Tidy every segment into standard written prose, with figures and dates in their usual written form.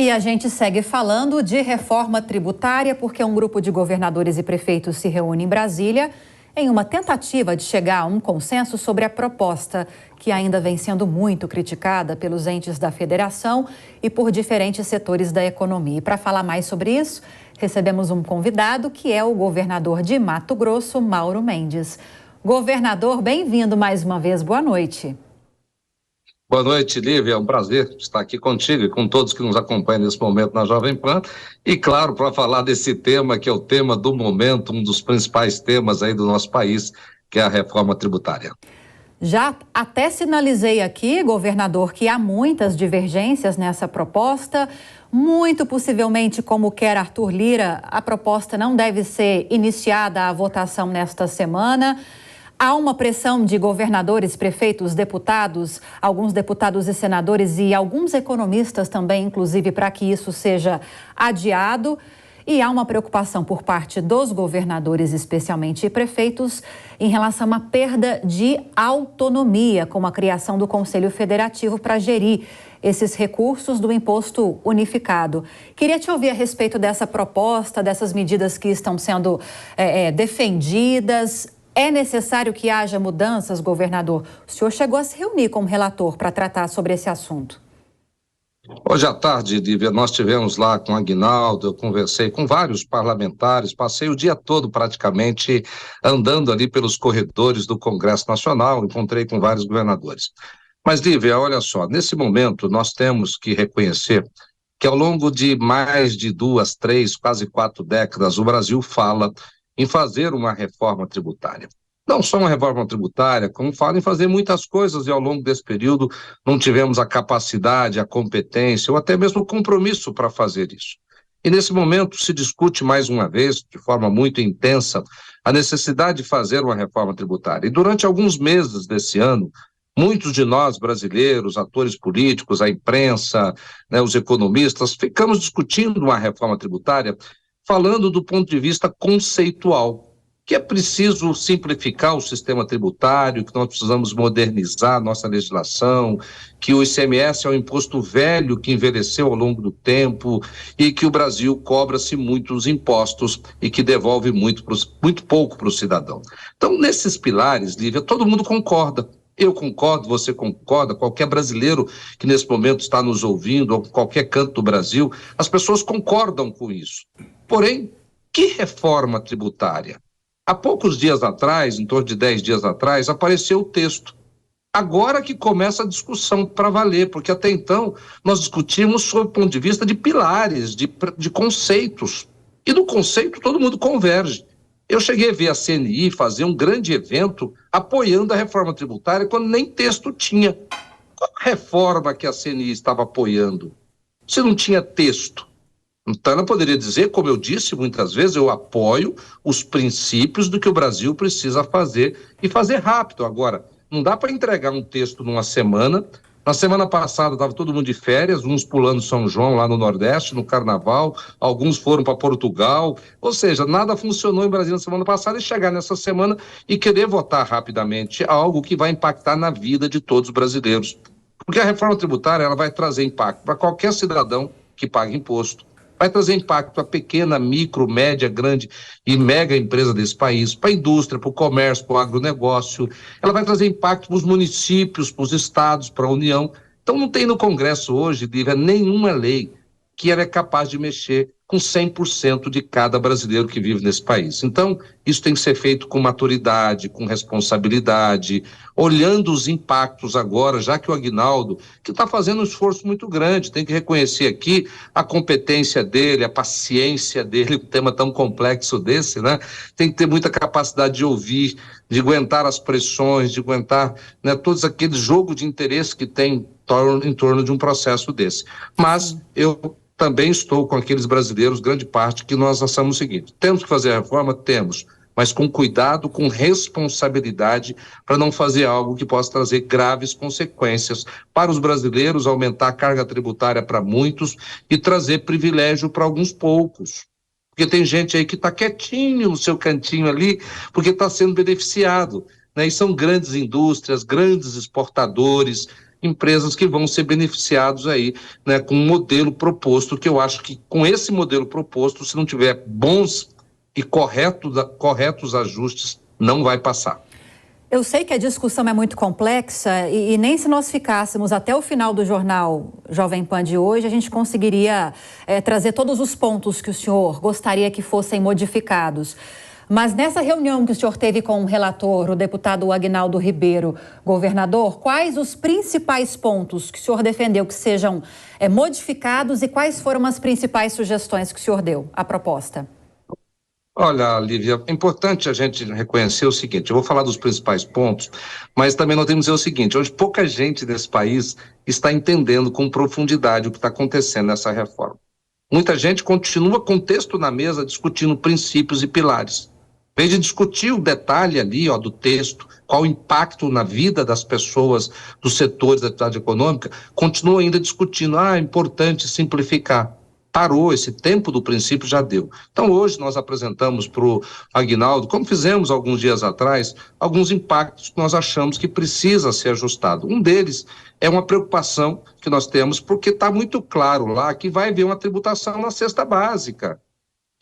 E a gente segue falando de reforma tributária porque um grupo de governadores e prefeitos se reúne em Brasília em uma tentativa de chegar a um consenso sobre a proposta que ainda vem sendo muito criticada pelos entes da federação e por diferentes setores da economia. E para falar mais sobre isso, recebemos um convidado que é o governador de Mato Grosso, Mauro Mendes. Governador, bem-vindo mais uma vez. Boa noite. Boa noite, Lívia. É um prazer estar aqui contigo e com todos que nos acompanham nesse momento na Jovem Pan. E, claro, para falar desse tema, que é o tema do momento, um dos principais temas aí do nosso país, que é a reforma tributária. Já até sinalizei aqui, governador, que há muitas divergências nessa proposta. Muito possivelmente, como quer Arthur Lira, a proposta não deve ser iniciada a votação nesta semana. Há uma pressão de governadores, prefeitos, deputados, alguns deputados e senadores e alguns economistas também, inclusive, para que isso seja adiado. E há uma preocupação por parte dos governadores, especialmente e prefeitos, em relação a uma perda de autonomia com a criação do Conselho Federativo para gerir esses recursos do imposto unificado. Queria te ouvir a respeito dessa proposta, dessas medidas que estão sendo defendidas. É necessário que haja mudanças, governador? O senhor chegou a se reunir como relator para tratar sobre esse assunto. Hoje à tarde, Lívia, nós tivemos lá com o Aguinaldo, eu conversei com vários parlamentares, passei o dia todo praticamente andando ali pelos corredores do Congresso Nacional, encontrei com vários governadores. Mas, Lívia, olha só, nesse momento nós temos que reconhecer que ao longo de mais de 2, 3, quase 4 décadas, o Brasil fala em fazer uma reforma tributária. Não só uma reforma tributária, como fala em fazer muitas coisas e ao longo desse período não tivemos a capacidade, a competência ou até mesmo o compromisso para fazer isso. E nesse momento se discute mais uma vez, de forma muito intensa, a necessidade de fazer uma reforma tributária. E durante alguns meses desse ano, muitos de nós brasileiros, atores políticos, a imprensa, os economistas, ficamos discutindo uma reforma tributária falando do ponto de vista conceitual, que é preciso simplificar o sistema tributário, que nós precisamos modernizar a nossa legislação, que o ICMS é um imposto velho que envelheceu ao longo do tempo e que o Brasil cobra-se muitos impostos e que devolve muito pouco para o cidadão. Então, nesses pilares, Lívia, todo mundo concorda. Eu concordo, você concorda, qualquer brasileiro que nesse momento está nos ouvindo, ou qualquer canto do Brasil, as pessoas concordam com isso. Porém, que reforma tributária? Há poucos dias atrás, em torno de 10 dias atrás, apareceu o texto. Agora que começa a discussão para valer, porque até então nós discutimos sob o ponto de vista de pilares, de conceitos. E no conceito todo mundo converge. Eu cheguei a ver a CNI fazer um grande evento apoiando a reforma tributária quando nem texto tinha. Qual reforma que a CNI estava apoiando? Se não tinha texto. Então, ela poderia dizer, como eu disse muitas vezes, eu apoio os princípios do que o Brasil precisa fazer e fazer rápido. Agora, não dá para entregar um texto numa semana. Na semana passada estava todo mundo de férias, uns pulando São João lá no Nordeste, no Carnaval, alguns foram para Portugal, ou seja, nada funcionou em Brasília na semana passada e chegar nessa semana e querer votar rapidamente algo que vai impactar na vida de todos os brasileiros. Porque a reforma tributária ela vai trazer impacto para qualquer cidadão que pague imposto. Vai trazer impacto à pequena, micro, média, grande e mega empresa desse país, para a indústria, para o comércio, para o agronegócio. Ela vai trazer impacto para os municípios, para os estados, para a União. Então não tem no Congresso hoje, Lívia, nenhuma lei que ela é capaz de mexer com 100% de cada brasileiro que vive nesse país. Então, isso tem que ser feito com maturidade, com responsabilidade, olhando os impactos agora, já que o Aguinaldo, que está fazendo um esforço muito grande, tem que reconhecer aqui a competência dele, a paciência dele, um tema tão complexo desse, né? Tem que ter muita capacidade de ouvir, de aguentar as pressões, de aguentar, né, todos aqueles jogos de interesse que tem em torno de um processo desse. Mas eu também estou com aqueles brasileiros, grande parte, que nós achamos o seguinte: temos que fazer a reforma? Temos, mas com cuidado, com responsabilidade, para não fazer algo que possa trazer graves consequências para os brasileiros, aumentar a carga tributária para muitos e trazer privilégio para alguns poucos. Porque tem gente aí que está quietinho no seu cantinho ali, porque está sendo beneficiado, né? E são grandes indústrias, grandes exportadores. empresas que vão ser beneficiados aí, né, com um modelo proposto, que eu acho que com esse modelo proposto, se não tiver bons e corretos ajustes, não vai passar. Eu sei que a discussão é muito complexa e nem se nós ficássemos até o final do jornal Jovem Pan de hoje, a gente conseguiria trazer todos os pontos que o senhor gostaria que fossem modificados. Mas nessa reunião que o senhor teve com o relator, o deputado Aguinaldo Ribeiro, governador, quais os principais pontos que o senhor defendeu que sejam modificados e quais foram as principais sugestões que o senhor deu à proposta? Olha, Lívia, é importante a gente reconhecer o seguinte, eu vou falar dos principais pontos, mas também nós temos que dizer o seguinte, hoje pouca gente nesse país está entendendo com profundidade o que está acontecendo nessa reforma. Muita gente continua com o texto na mesa discutindo princípios e pilares. Em vez de discutir o detalhe ali, do texto, qual o impacto na vida das pessoas, dos setores da atividade econômica, continua ainda discutindo, é importante simplificar. Parou, esse tempo do princípio já deu. Então, hoje nós apresentamos para o Aguinaldo, como fizemos alguns dias atrás, alguns impactos que nós achamos que precisa ser ajustado. Um deles é uma preocupação que nós temos, porque está muito claro lá que vai haver uma tributação na cesta básica.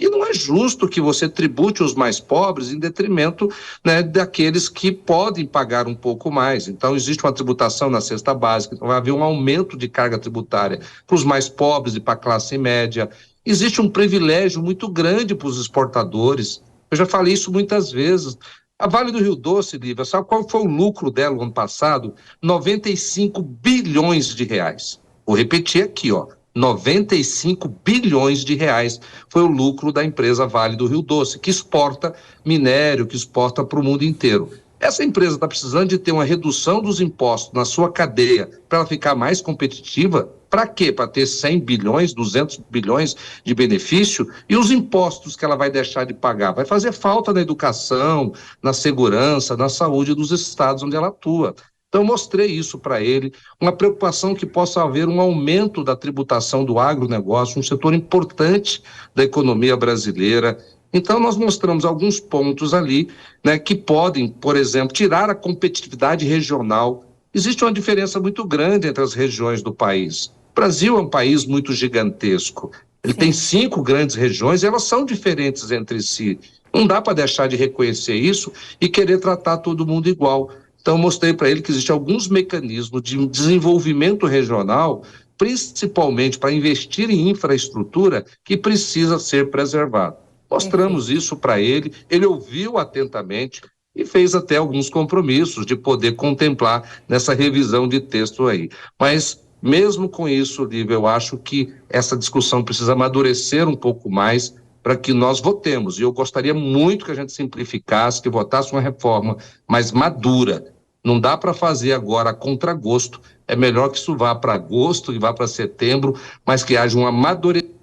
E não é justo que você tribute os mais pobres em detrimento, né, daqueles que podem pagar um pouco mais. Então, existe uma tributação na cesta básica, então vai haver um aumento de carga tributária para os mais pobres e para a classe média. Existe um privilégio muito grande para os exportadores. Eu já falei isso muitas vezes. A Vale do Rio Doce, Lívia, sabe qual foi o lucro dela no ano passado? 95 bilhões de reais. Vou repetir aqui, 95 bilhões de reais foi o lucro da empresa Vale do Rio Doce, que exporta minério, que exporta para o mundo inteiro. Essa empresa está precisando de ter uma redução dos impostos na sua cadeia para ela ficar mais competitiva. Para quê? Para ter 100 bilhões, 200 bilhões de benefício? E os impostos que ela vai deixar de pagar? Vai fazer falta na educação, na segurança, na saúde dos estados onde ela atua. Então, eu mostrei isso para ele, uma preocupação que possa haver um aumento da tributação do agronegócio, um setor importante da economia brasileira. Então, nós mostramos alguns pontos ali, né, que podem, por exemplo, tirar a competitividade regional. Existe uma diferença muito grande entre as regiões do país. O Brasil é um país muito gigantesco. Ele tem 5 grandes regiões e elas são diferentes entre si. Não dá para deixar de reconhecer isso e querer tratar todo mundo igual. Então, eu mostrei para ele que existem alguns mecanismos de desenvolvimento regional, principalmente para investir em infraestrutura, que precisa ser preservado. Mostramos isso para ele, ele ouviu atentamente e fez até alguns compromissos de poder contemplar nessa revisão de texto aí. Mas, mesmo com isso, Lívia, eu acho que essa discussão precisa amadurecer um pouco mais para que nós votemos. E eu gostaria muito que a gente simplificasse, que votasse uma reforma mais madura. Não dá para fazer agora a contragosto. É melhor que isso vá para agosto e vá para setembro, mas que haja um amadurecimento.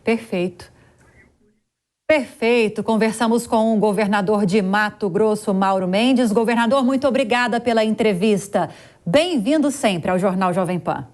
Perfeito. Perfeito. Conversamos com o governador de Mato Grosso, Mauro Mendes. Governador, muito obrigada pela entrevista. Bem-vindo sempre ao Jornal Jovem Pan.